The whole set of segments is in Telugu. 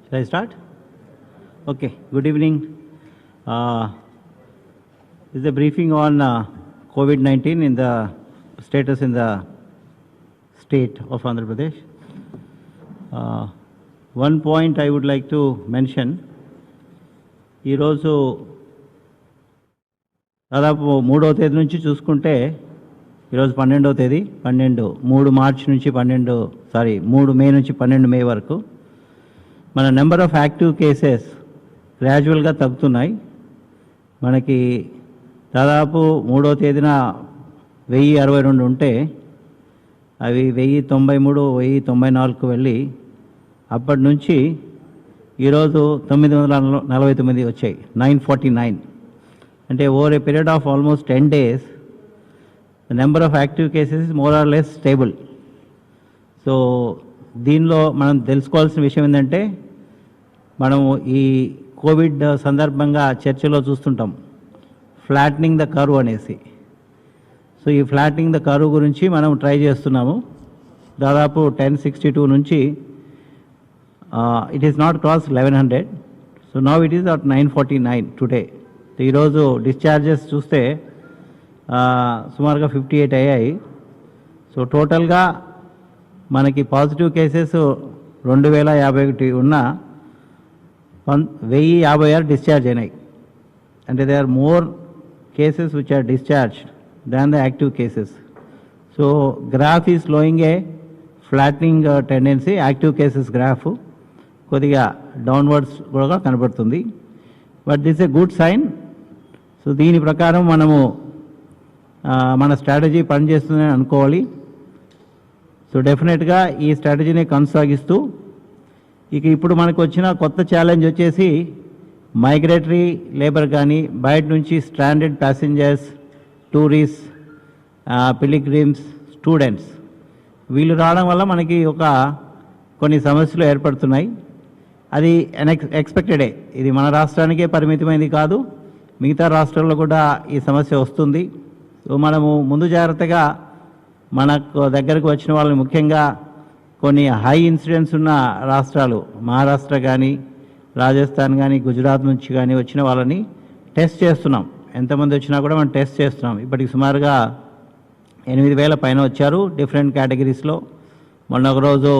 Shall I start? Okay. Good evening. This is a briefing on COVID-19 in the status in the state of Andhra Pradesh. One point I would like to mention. ఈరోజు దాదాపు 3వ తేదీ నుంచి చూసుకుంటే ఈరోజు 12వ తేదీ 3 మార్చి నుంచి 3 మే నుంచి 12 మే వరకు మన నెంబర్ ఆఫ్ యాక్టివ్ కేసెస్ గ్రాడ్యువల్గా తగ్గుతున్నాయి. మనకి దాదాపు 3వ తేదీన 1062 ఉంటే అవి 1093 1094 వెళ్ళి అప్పటి నుంచి ఈరోజు 949 వచ్చాయి, 949. అంటే over a period of almost 10 days the number of active cases is more or less stable. So దీనిలో మనం తెలుసుకోవాల్సిన విషయం ఏంటంటే, మనము ఈ కోవిడ్ సందర్భంగా చర్చలో చూస్తుంటాం ఫ్లాట్నింగ్ ద కర్వ్ అనేసి. సో ఈ ఫ్లాట్నింగ్ ద కర్వ్ గురించి మనం ట్రై చేస్తున్నాము. దాదాపు 1062 నుంచి it is not crossed 1100. So now it is at 949 today. ఈరోజు డిశ్చార్జెస్ చూస్తే సుమారుగా 58 అయ్యాయి. సో టోటల్గా మనకి పాజిటివ్ కేసెస్ 2051 ఉన్న 1056 డిశ్చార్జ్ అయినాయి. అంటే they are more cases which are discharged than the active cases. So graph is flowing a flattening tendency. Active cases graph కొద్దిగా డౌన్వర్డ్స్ కూడా కనబడుతుంది. But this a good sign. So దీని ప్రకారం మనము మన స్ట్రాటజీ పనిచేస్తుందని అనుకోవాలి. సో డెఫినెట్గా ఈ స్ట్రాటజీని కొనసాగిస్తూ ఇప్పుడు మనకు వచ్చిన కొత్త ఛాలెంజ్ వచ్చేసి మైగ్రేటరీ లేబర్ కానీ బయట నుంచి stranded passengers, tourist, pilgrims, students వీళ్ళు రావడం వల్ల మనకి కొన్ని సమస్యలు ఏర్పడుతున్నాయి. అది ఎక్స్పెక్టెడే. ఇది మన రాష్ట్రానికే పరిమితమైనది కాదు, మిగతా రాష్ట్రాల్లో కూడా ఈ సమస్య వస్తుంది. సో మనము ముందు జాగ్రత్తగా మనకు దగ్గరకు వచ్చిన వాళ్ళని, ముఖ్యంగా కొన్ని హై ఇన్సిడెన్స్ ఉన్న రాష్ట్రాలు మహారాష్ట్ర కానీ, రాజస్థాన్ కానీ, గుజరాత్ నుంచి కానీ వచ్చిన వాళ్ళని టెస్ట్ చేస్తున్నాం. ఎంతమంది వచ్చినా కూడా మనం టెస్ట్ చేస్తున్నాం. ఇప్పటికి సుమారుగా 8000 పైన వచ్చారు డిఫరెంట్ కేటగిరీస్లో. మొన్న ఒకరోజు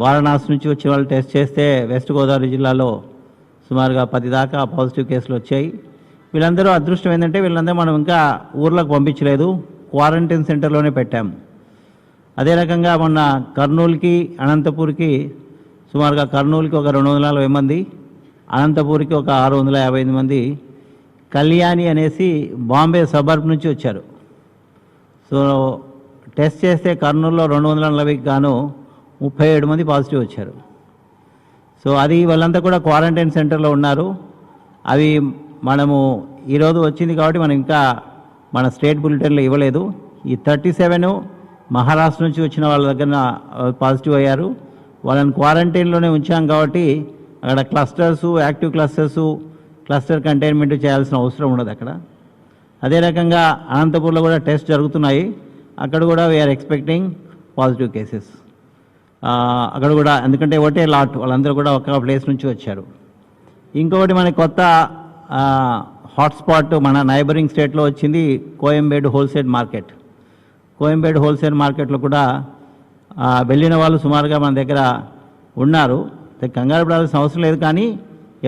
వారణాసి నుంచి వచ్చే వాళ్ళు టెస్ట్ చేస్తే వెస్ట్ గోదావరి జిల్లాలో సుమారుగా 10 దాకా పాజిటివ్ కేసులు వచ్చాయి. వీళ్ళందరూ అదృష్టం ఏంటంటే వీళ్ళందరూ మనం ఇంకా ఊర్లకు పంపించలేదు, క్వారంటైన్ సెంటర్లోనే పెట్టాము. అదే రకంగా మొన్న కర్నూలుకి, అనంతపూర్కి సుమారుగా కర్నూలుకి ఒక 240 మంది, అనంతపూర్కి ఒక 658 మంది కళ్యాణి అనేసి బాంబే సబర్బ్ నుంచి వచ్చారు. సో టెస్ట్ చేస్తే కర్నూలులో 240కి గాను 37 మంది పాజిటివ్ వచ్చారు. సో అది వాళ్ళంతా కూడా క్వారంటైన్ సెంటర్లో ఉన్నారు. అవి మనము ఈరోజు వచ్చింది కాబట్టి మనం ఇంకా మన స్టేట్ బులెటిన్లో ఇవ్వలేదు. ఈ 37 మహారాష్ట్ర నుంచి వచ్చిన వాళ్ళ దగ్గర పాజిటివ్ అయ్యారు. వాళ్ళని క్వారంటైన్లోనే ఉంచాం కాబట్టి అక్కడ క్లస్టర్సు, యాక్టివ్ క్లస్టర్సు, క్లస్టర్ కంటైన్మెంట్ చేయాల్సిన అవసరం ఉండదు అక్కడ. అదే రకంగా అనంతపూర్లో కూడా టెస్ట్ జరుగుతున్నాయి. అక్కడ కూడా వీఆర్ ఎక్స్పెక్టింగ్ పాజిటివ్ కేసెస్ అక్కడ కూడా, ఎందుకంటే ఒకటే లాట్, వాళ్ళందరూ కూడా ఒక ప్లేస్ నుంచి వచ్చారు. ఇంకొకటి మన కొత్త హాట్స్పాట్ మన నైబరింగ్ స్టేట్లో వచ్చింది Koyambedu wholesale market. Koyambedu wholesale మార్కెట్లో కూడా వెళ్ళిన వాళ్ళు సుమారుగా మన దగ్గర ఉన్నారు. కంగారు పడాల్సిన అవసరం లేదు, కానీ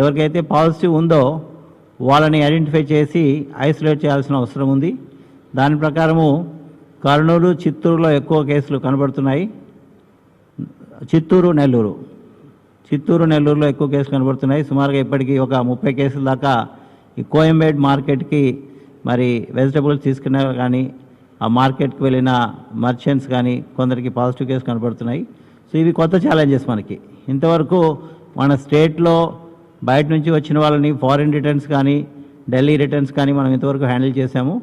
ఎవరికైతే పాజిటివ్ ఉందో వాళ్ళని ఐడెంటిఫై చేసి ఐసోలేట్ చేయాల్సిన అవసరం ఉంది. దాని ప్రకారము కర్నూలు, చిత్తూరులో ఎక్కువ కేసులు కనబడుతున్నాయి. చిత్తూరు, నెల్లూరులో ఎక్కువ కేసులు కనబడుతున్నాయి. సుమారుగా ఇప్పటికీ ఒక 30 కేసుల దాకా ఈ కోయంబేడ్ మార్కెట్కి మరి వెజిటబుల్స్ తీసుకునే కానీ ఆ మార్కెట్కి వెళ్ళిన మర్చెంట్స్ కానీ కొందరికి పాజిటివ్ కేసు కనబడుతున్నాయి. సో ఇవి కొత్త ఛాలెంజెస్ మనకి. ఇంతవరకు మన స్టేట్లో బయట నుంచి వచ్చిన వాళ్ళని ఫారిన్ రిటర్న్స్ కానీ, ఢిల్లీ రిటర్న్స్ కానీ మనం ఇంతవరకు హ్యాండిల్ చేశాము.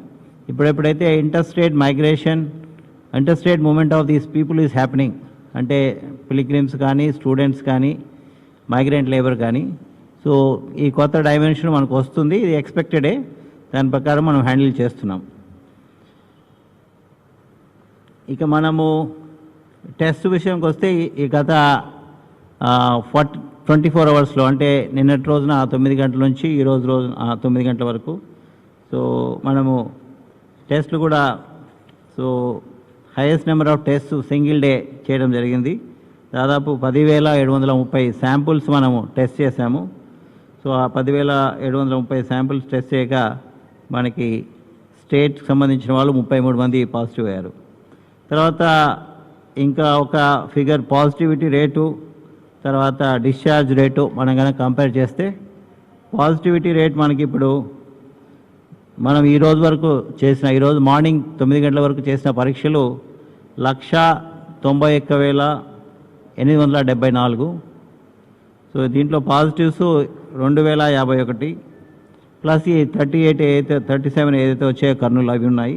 ఇప్పుడెప్పుడైతే interstate migration, interstate movement of these people is happening, అంటే పిలిగ్రిమ్స్ కానీ, స్టూడెంట్స్ కానీ, మైగ్రెంట్ లేబర్ కానీ, సో ఈ కొత్త డైమెన్షన్ మనకు వస్తుంది. ఇది ఎక్స్పెక్టెడే. దాని ప్రకారం మనం హ్యాండిల్ చేస్తున్నాం. ఇక మనము టెస్ట్ విషయంకి వస్తే ఈ గత 24 అవర్స్లో, అంటే నిన్నటి రోజున 9 గంటల నుంచి ఈరోజు 9 గంటల వరకు. సో మనము టెస్ట్లు కూడా highest number of test single day చేయడం జరిగింది. దాదాపు 10,730 శాంపుల్స్ మనము టెస్ట్ చేశాము. సో ఆ 10,730 శాంపుల్స్ టెస్ట్ చేయక మనకి స్టేట్కి సంబంధించిన వాళ్ళు 33 మంది పాజిటివ్ అయ్యారు. తర్వాత ఇంకా ఒక ఫిగర్ పాజిటివిటీ రేటు, తర్వాత డిశ్చార్జ్ రేటు మనం కనుక కంపేర్ చేస్తే పాజిటివిటీ రేట్ మనకి ఇప్పుడు మనం ఈరోజు వరకు చేసిన, ఈరోజు మార్నింగ్ 9 గంటల వరకు చేసిన పరీక్షలు 191,874. సో దీంట్లో పాజిటివ్స్ 2,051 ప్లస్ ఈ 37 ఏదైతే వచ్చాయో కర్నూలు అవి ఉన్నాయి.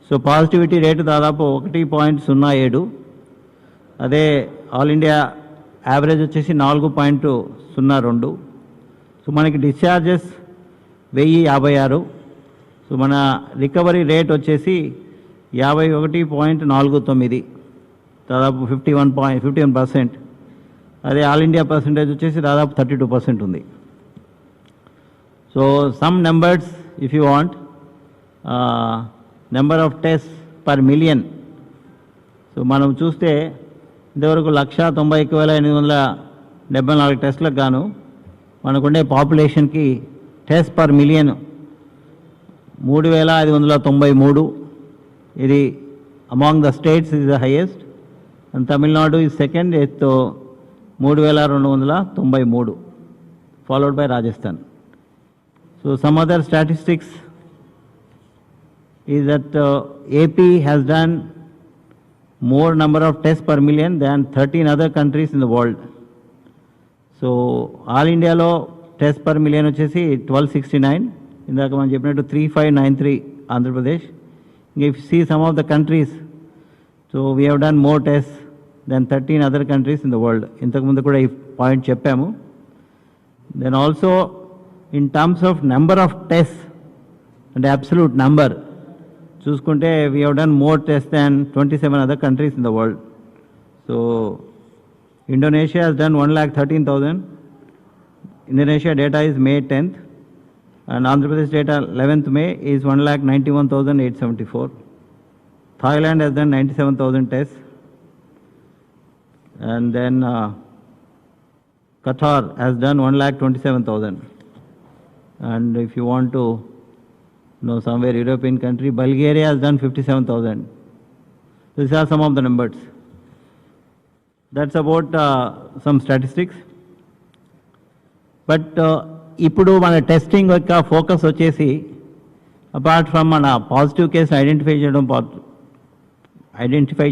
సో పాజిటివిటీ రేటు దాదాపు 1.07. అదే ఆల్ ఇండియా యావరేజ్ వచ్చేసి 4.02. సో మనకి డిశ్చార్జెస్ 1056. సో మన రికవరీ రేట్ వచ్చేసి 51.49, దాదాపు 51%. అదే ఆల్ ఇండియా పర్సంటేజ్ వచ్చేసి దాదాపు 32% ఉంది. So some numbers if you want, number of test per million. So మనం చూస్తే ఇంతవరకు 191,874 టెస్ట్లకు గాను మనకుండే పాపులేషన్కి టెస్ట్ పర్ మిలియన్ 3,593. ఇది among the states is the highest, and Tamil Nadu is second ఎత్ 3,293, followed by Rajasthan. So some other statistics is that AP has done more number of tests per million than 13 other countries in the world. So all India lo test per million వచ్చేసి 1269, ఇందాక మనం చెప్పినట్టు 3593 Andhra Pradesh. If you see some of the countries, so we have done more tests than 13 other countries in the world. ఇంతకు ముందు కూడా ఈ పాయింట్ చెప్పాము. Then also in terms of number of tests and absolute number చూసుకుంటే we have done more tests than 27 other countries in the world. So Indonesia has done 1,13,000. Indonesia data is May 10th, and Andhra Pradesh data 11th May is 1,91,874. Thailand has done 97,000 tests. And then Qatar has done 1,27,000. And if you want to know somewhere European country, Bulgaria has done 57,000. These are some of the numbers. That's about some statistics. But ఇప్పుడు మన టెస్టింగ్ యొక్క ఫోకస్ వచ్చేసి అపార్ట్ ఫ్రమ్ మన పాజిటివ్ కేసు ఐడెంటిఫై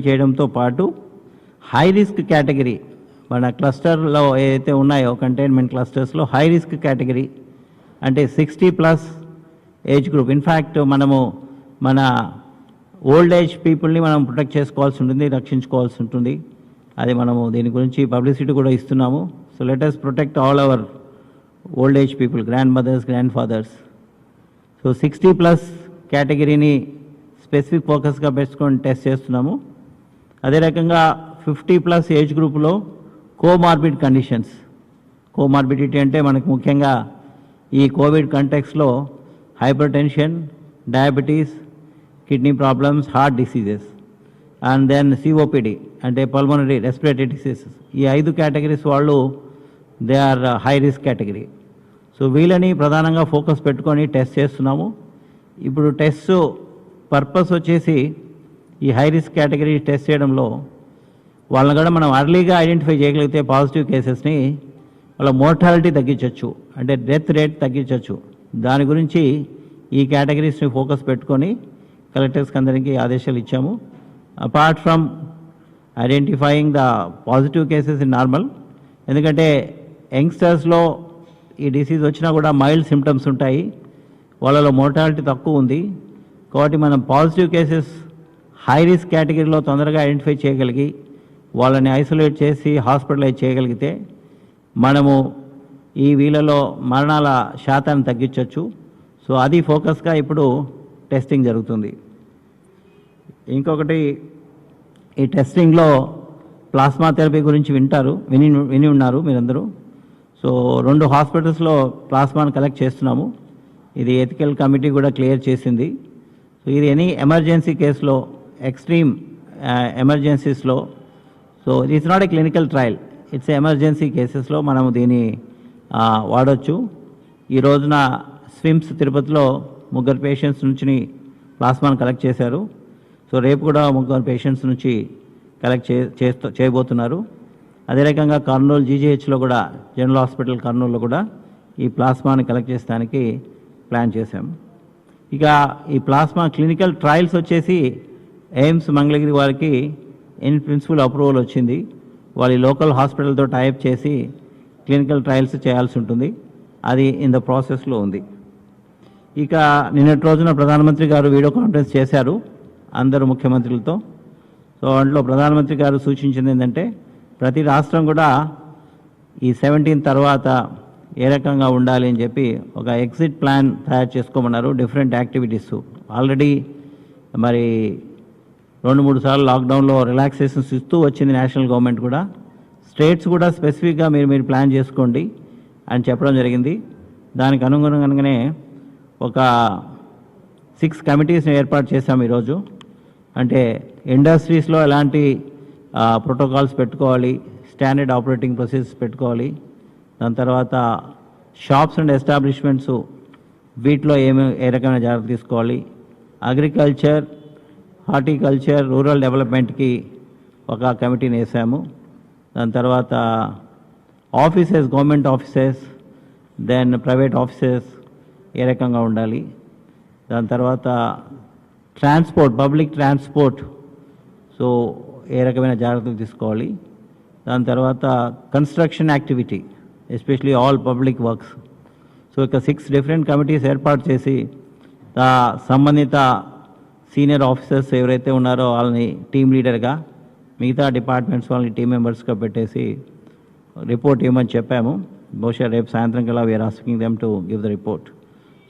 చేయడంతో పాటు హై రిస్క్ కేటగిరీ, మన క్లస్టర్లో ఏదైతే ఉన్నాయో కంటైన్మెంట్ క్లస్టర్స్లో హై రిస్క్ కేటగిరీ అంటే 60+ ఏజ్ గ్రూప్. ఇన్ఫ్యాక్ట్ మనము మన ఓల్డ్ ఏజ్ పీపుల్ని మనం ప్రొటెక్ట్ చేసుకోవాల్సి ఉంటుంది, రక్షించుకోవాల్సి ఉంటుంది. అది మనము దీని గురించి పబ్లిసిటీ కూడా ఇస్తున్నాము. So let us protect all our old age people, grandmothers, grandfathers. So 60+ కేటగిరీని స్పెసిఫిక్ ఫోకస్గా పెట్టుకొని టెస్ట్ చేస్తున్నాము. అదే రకంగా 50+ ఏజ్ గ్రూప్లో కోమార్బిడ్ కండిషన్స్, కోమార్బిడిటీ అంటే మనకు ముఖ్యంగా ఈ కోవిడ్ కంటెక్స్లో hypertension, diabetes, kidney problems, heart diseases, and then COPD అంటే పల్మనరీ రెస్పిరేటరీ డిసీజెస్. ఈ 5 కేటగిరీస్ వాళ్ళు they are high risk category. So వీళ్ళని ప్రధానంగా ఫోకస్ పెట్టుకొని టెస్ట్ చేస్తున్నాము. ఇప్పుడు టెస్ట్ పర్పస్ వచ్చేసి ఈ హై రిస్క్ కేటగిరీ టెస్ట్ చేయడంలో వాళ్ళని కూడా మనం అర్లీగా ఐడెంటిఫై చేయగలిగితే పాజిటివ్ కేసెస్ని వాళ్ళ మోర్టాలిటీ తగ్గించవచ్చు, అంటే డెత్ రేట్ తగ్గించవచ్చు. దాని గురించి ఈ కేటగిరీస్ని ఫోకస్ పెట్టుకొని కలెక్టర్స్కి అందరికీ ఆదేశాలు ఇచ్చాము. Apart from identifying the positive cases in normal, ఎందుకంటే యంగ్స్టర్స్లో ఈ డిసీజ్ వచ్చినా కూడా మైల్డ్ సిమ్టమ్స్ ఉంటాయి, వాళ్ళలో మోర్టాలిటీ తక్కువ ఉంది. కాబట్టి మనం పాజిటివ్ కేసెస్ హై రిస్క్ కేటగిరీలో తొందరగా ఐడెంటిఫై చేయగలిగి వాళ్ళని ఐసోలేట్ చేసి హాస్పిటలైజ్ చేయగలిగితే మనము ఈ వీళ్ళలో మరణాల శాతాన్ని తగ్గించవచ్చు. సో అది ఫోకస్గా ఇప్పుడు టెస్టింగ్ జరుగుతుంది. ఇంకొకటి, ఈ టెస్టింగ్లో ప్లాస్మా థెరపీ గురించి విని ఉన్నారు మీరందరూ. సో 2 హాస్పిటల్స్లో ప్లాస్మాను కలెక్ట్ చేస్తున్నాము. ఇది ఎథికల్ కమిటీ కూడా క్లియర్ చేసింది. సో ఇది ఎనీ ఎమర్జెన్సీ కేసులో, ఎక్స్ట్రీమ్ ఎమర్జెన్సీస్లో, so it's not a clinical trial, it's emergency కేసెస్లో మనం దీన్ని వాడచ్చు. ఈ రోజున స్విమ్స్ తిరుపతిలో 3 పేషెంట్స్ నుంచి ప్లాస్మాను కలెక్ట్ చేశారు. సో రేపు కూడా 3 పేషెంట్స్ నుంచి కలెక్ట్ చేయబోతున్నారు. అదే రకంగా కర్నూలు జీజీహెచ్లో కూడా, జనరల్ హాస్పిటల్ కర్నూలులో కూడా ఈ ప్లాస్మాని కలెక్ట్ చేసడానికి ప్లాన్ చేశాం. ఇక ఈ ప్లాస్మా క్లినికల్ ట్రయల్స్ వచ్చేసి ఎయిమ్స్ మంగళగిరి వారికి ఇన్ ప్రిన్సిపల్ అప్రూవల్ వచ్చింది. వాళ్ళ లోకల్ హాస్పిటల్తో టైప్ చేసి క్లినికల్ ట్రయల్స్ చేయాల్సి ఉంటుంది. అది ఇన్ ద ప్రాసెస్లో ఉంది. ఇక నిన్నటి రోజున ప్రధానమంత్రి గారు వీడియో కాన్ఫరెన్స్ చేశారు అందరు ముఖ్యమంత్రులతో. సో అందులో ప్రధానమంత్రి గారు సూచించింది ఏంటంటే, ప్రతి రాష్ట్రం కూడా ఈ 17 తర్వాత ఏ రకంగా ఉండాలి అని చెప్పి ఒక ఎగ్జిట్ ప్లాన్ తయారు చేసుకోమన్నారు. డిఫరెంట్ యాక్టివిటీస్ ఆల్రెడీ మరి 2-3 సార్లు లాక్డౌన్లో రిలాక్సేషన్స్ ఇస్తూ వచ్చింది నేషనల్ గవర్నమెంట్ కూడా. స్టేట్స్ కూడా స్పెసిఫిక్గా మీరు ప్లాన్ చేసుకోండి అని చెప్పడం జరిగింది. దానికి అనుగుణంగానే ఒక 6 కమిటీస్ని ఏర్పాటు చేశాము ఈరోజు. అంటే ఇండస్ట్రీస్లో ఎలాంటి ప్రోటోకాల్స్ పెట్టుకోవాలి, స్టాండర్డ్ ఆపరేటింగ్ ప్రొసీజర్స్ పెట్టుకోవాలి. దాని తర్వాత షాప్స్ అండ్ ఎస్టాబ్లిష్మెంట్స్ వీటిలో ఏ రకమైన జాగ్రత్త తీసుకోవాలి. అగ్రికల్చర్, హార్టికల్చర్, రూరల్ డెవలప్మెంట్కి ఒక కమిటీని వేసాము. దాని తర్వాత offices, government offices, then private offices ఏ రకంగా ఉండాలి. దాని తర్వాత ట్రాన్స్పోర్ట్, పబ్లిక్ ట్రాన్స్పోర్ట్, సో ఏ రకమైన జాగ్రత్తలు తీసుకోవాలి. దాని తర్వాత construction activity, especially all public works. So ఇక 6 డిఫరెంట్ కమిటీస్ ఏర్పాటు చేసి సంబంధిత సీనియర్ ఆఫీసర్స్ ఎవరైతే ఉన్నారో వాళ్ళని టీమ్ లీడర్గా, మిగతా డిపార్ట్మెంట్స్ వాళ్ళని టీమ్ మెంబర్స్గా పెట్టేసి రిపోర్ట్ ఇవ్వమని చెప్పాము. బహుశా రేపు సాయంత్రం కల్లా we are asking them to give the report.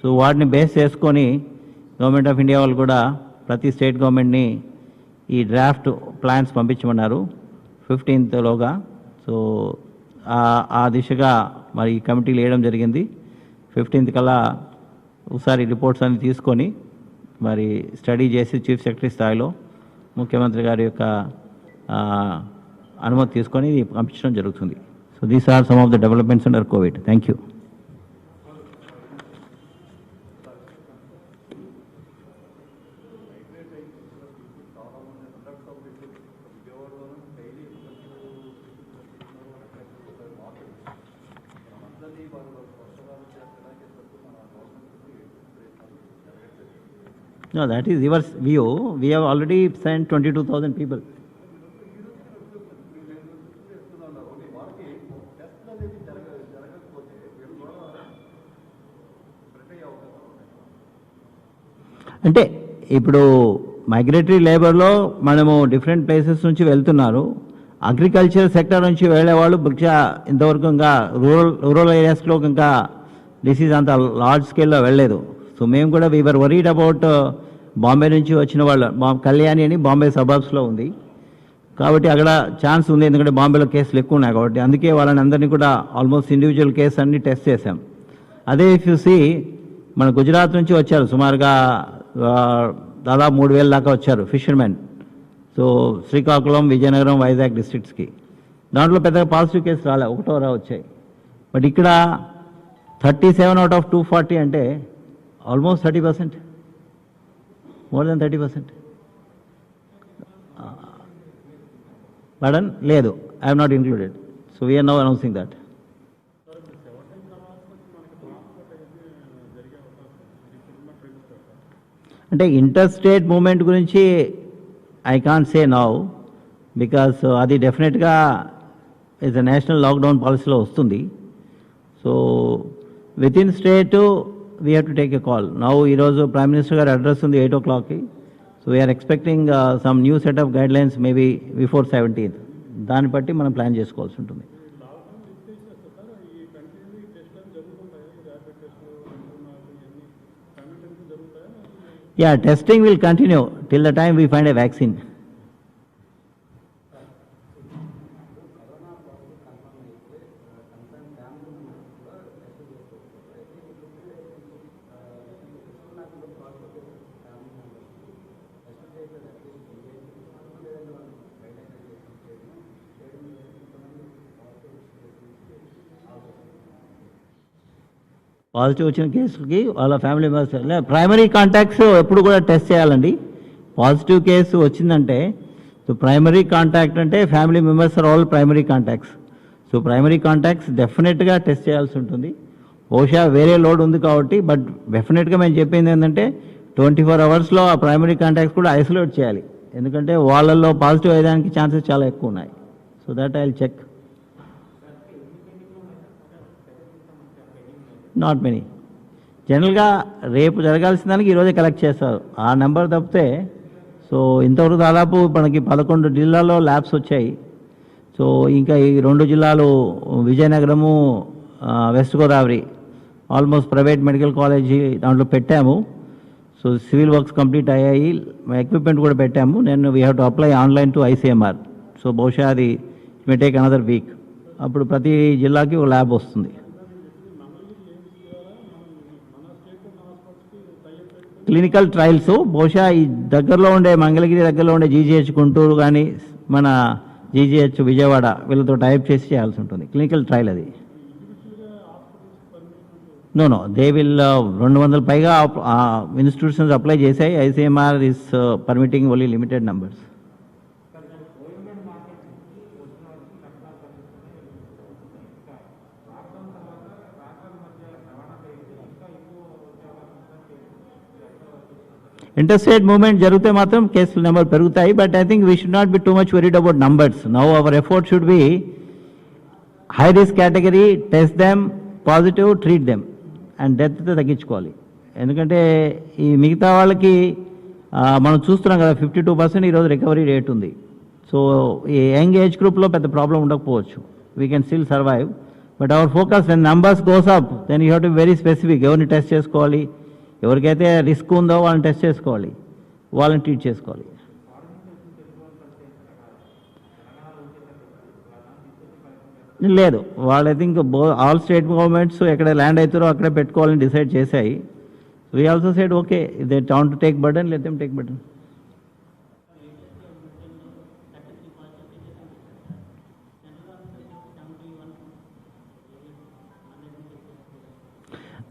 So వాటిని బేస్ చేసుకొని గవర్నమెంట్ ఆఫ్ ఇండియా వాళ్ళు కూడా ప్రతి స్టేట్ గవర్నమెంట్ని ఈ డ్రాఫ్ట్ ప్లాన్స్ పంపించమన్నారు 15th లోగా. సో ఆ దిశగా మరి ఈ కమిటీలు వేయడం జరిగింది. 15th కల్లా ఒకసారి రిపోర్ట్స్ అన్ని తీసుకొని మరి స్టడీ చేసి చీఫ్ సెక్రటరీ స్థాయిలో ముఖ్యమంత్రి గారి యొక్క అనుమతి తీసుకొని ఇది పంపించడం జరుగుతుంది. So these are some of the developments under Covid. Thank you. No, that is your view. We have already sent 22,000 people. అంటే ఇప్పుడు మైగ్రేటరీ లేబర్లో మనము డిఫరెంట్ ప్లేసెస్ నుంచి వెళ్తున్నారు. అగ్రికల్చర్ సెక్టర్ నుంచి వెళ్ళేవాళ్ళు బహుశా ఇంతవరకు ఇంకా రూరల్ ఏరియాస్లో ఇంకా డిసీజ్ అంత లార్జ్ స్కేల్లో వెళ్ళలేదు. సో మేము కూడా వీఆర్ వరీడ్ అబౌట్ బాంబే నుంచి వచ్చిన వాళ్ళు. కళ్యాణి అని బాంబే సబర్బ్స్లో ఉంది కాబట్టి అక్కడ ఛాన్స్ ఉంది, ఎందుకంటే బాంబేలో కేసులు ఎక్కువ ఉన్నాయి కాబట్టి. అందుకే వాళ్ళని అందరినీ కూడా ఆల్మోస్ట్ ఇండివిజువల్ కేసు అన్ని టెస్ట్ చేశాం. అదే ఇఫ్ యూ సీ మన గుజరాత్ నుంచి వచ్చారు సుమారుగా దాదాపు 3,000 దాకా వచ్చారు ఫిషర్మెన్. సో శ్రీకాకుళం, విజయనగరం, వైజాగ్ డిస్ట్రిక్ట్స్కి దాంట్లో పెద్దగా పాజిటివ్ కేసు రాలే, 1 వచ్చాయి. బట్ ఇక్కడ 37 out of 240 అంటే ఆల్మోస్ట్ 30%, మోర్ దెన్ 30%. పడన్ లేదు, I have not included. So we are now announcing that. అంటే ఇంటర్ స్టేట్ మూవ్మెంట్ గురించి I can't say now, because అది డెఫినెట్గా ఇస్ అ నేషనల్ లాక్డౌన్ పాలసీలో వస్తుంది. So within state we have to take a call. Now ఈరోజు ప్రైమ్ మినిస్టర్ గారి అడ్రస్ ఉంది 8 o'clockకి. So we are expecting some new set of guidelines maybe before 17th. దాన్ని బట్టి మనం ప్లాన్ చేసుకోవాల్సి ఉంటుంది. Yeah, testing will continue till the time we find a vaccine. Positive వచ్చిన కేసులకి వాళ్ళ ఫ్యామిలీ మెంబర్స్ ప్రైమరీ కాంటాక్ట్స్ ఎప్పుడు కూడా టెస్ట్ చేయాలండి. పాజిటివ్ కేసు వచ్చిందంటే సో ప్రైమరీ కాంటాక్ట్ అంటే family members are all primary contacts. So primary contacts డెఫినెట్గా టెస్ట్ చేయాల్సి ఉంటుంది. బహుశా వేరే లోడ్ ఉంది కాబట్టి, బట్ డెఫినెట్గా మేము చెప్పింది ఏంటంటే 24 అవర్స్లో ఆ ప్రైమరీ కాంటాక్ట్స్ కూడా ఐసోలేట్ చేయాలి. ఎందుకంటే వాళ్ళల్లో పాజిటివ్ అయ్యడానికి ఛాన్సెస్ చాలా ఎక్కువ ఉన్నాయి. So that I will check. Not many. జనరల్గా రేపు జరగాల్సిన దానికి ఈరోజే కలెక్ట్ చేస్తారు. ఆ నెంబర్ తప్పితే సో ఇంతవరకు దాదాపు మనకి 11 జిల్లాల్లో ల్యాబ్స్ వచ్చాయి. సో ఇంకా ఈ 2 జిల్లాలు Vizianagaram, west Godavari almost private medical college దాంట్లో పెట్టాము. సో సివిల్ వర్క్స్ కంప్లీట్ అయ్యాయి, ఎక్విప్మెంట్ కూడా పెట్టాము. నేను we have to apply online to ICMR. So బహుశా అది మే టేక్ అనదర్ వీక్. అప్పుడు ప్రతి జిల్లాకి ఒక ల్యాబ్ వస్తుంది. క్లినికల్ ట్రయల్స్ బహుశా ఈ దగ్గరలో ఉండే మంగళగిరి దగ్గరలో ఉండే GGH గుంటూరు కానీ మన GGH విజయవాడ వీళ్ళతో టైప్ చేసి చేయాల్సి ఉంటుంది క్లినికల్ ట్రయల్. అది నో దే విల్ 200 పైగా ఇన్స్టిట్యూషన్స్ అప్లై చేశాయి. ICMR is permitting only limited numbers. Interstate movement జరిగితే మాత్రం కేసుల నెంబర్ పెరుగుతాయి. But I think we should not be too much worried about numbers. Now our effort should be high risk category, test them, positive, treat them and death తగ్గించుకోవాలి. ఎందుకంటే ఈ మిగతా వాళ్ళకి మనం చూస్తున్నాం కదా 52% ఈరోజు రికవరీ రేట్ ఉంది. సో ఈ యంగ్ ఏజ్ గ్రూప్లో పెద్ద ప్రాబ్లం ఉండకపోవచ్చు. We can still survive. But our focus when numbers goes up then you have to be very specific. ఎవరిని టెస్ట్ చేసుకోవాలి, ఎవరికైతే రిస్క్ ఉందో వాళ్ళని టెస్ట్ చేసుకోవాలి, వాళ్ళని ట్రీట్ చేసుకోవాలి. లేదు, వాళ్ళు I think all state governments ఎక్కడ ల్యాండ్ అవుతారో అక్కడే పెట్టుకోవాలని డిసైడ్ చేశాయి. We also said okay they want to take burden, let them take burden.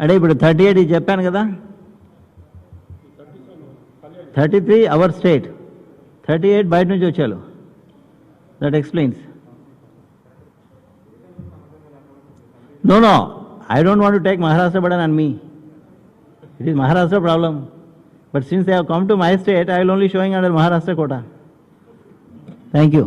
అంటే ఇప్పుడు 38 చెప్పాను కదా, 33 అవర్ స్టేట్, 38 బయట నుంచి వచ్చారు. That explains. No, I don't want to take Maharashtra burden on me. It is Maharashtra problem. But since they have come to my state, I will only showing under Maharashtra quota. Thank you.